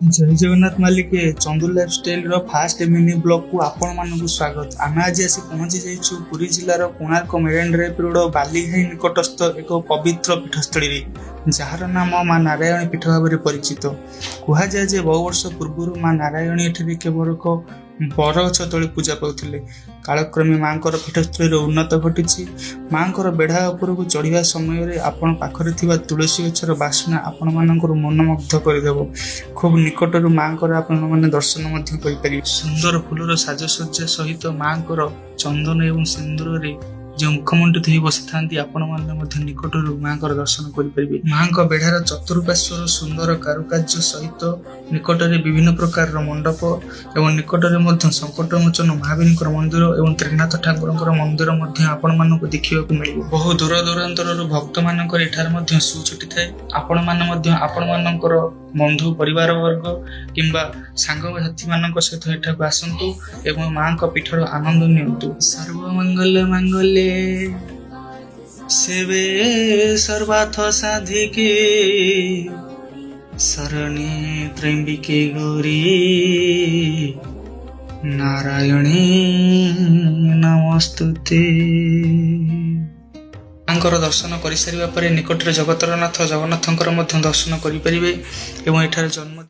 जय जगन्नाथ मालिक Chandu lifestyle रो फास्ट मिनी ब्लॉग को आपण मानक स्वागत। आम आज आसी पहुंची जाइछु पुरी जिलार Konark marine drive road Balighai निकटस्थ एक पवित्र पीठस्थली जार नाम माँ नारायणी पीठ भाव में परिचित। कह जाए जे बहु वर्ष पूर्व माँ नारायणी एठी केवल एक बरगछ तले पूजा पाउथिले। कालक्रमे माँ पीठस्थली उन्नत घटी माँ बेढ़ा उपरକୁ चढ़ा समय आपण पाखरे थिबा तुलसी गछर बास्ना आपण मानकर मनमुग्ध करदेव। खूब निकटर माँ आपण मैंने दर्शन कर सुंदर फूलर साजसज्जा सहित माँ चंदन एवं सिंदूर जो मुखमंडित हो बसी था आपण मैंने निकटर माँ दर्शन करेंगे। माँ बेढ़ार चतुर्पार्श्वर सुंदर कारुकार्य सहित निकटरे विभिन्न प्रकार मंडप एवं निकटरे संकट मोचन महावीर मंदिर एवं त्रिनाथ ठाकुर मंदिर आपण मानक देखा मिले। बहु दूर दूरांतर भक्त मानकर एठार सुछुटी थाए। आपण मानकर बंधु परिवार वर्ग किंबा सांग साथी मान सहित एठाक आसतु एवं माँ पीठर आनंद नियंतु। सर्वमंगल मंगले सेवे सर्वार्थ साधिके शरणे त्र्यंबिके गौरी नारायणी नमस्तुते। माँकर दर्शन कर सारा निकटरे जगतरनाथ जगन्नाथंकर दर्शन करें एवं एठार जन्म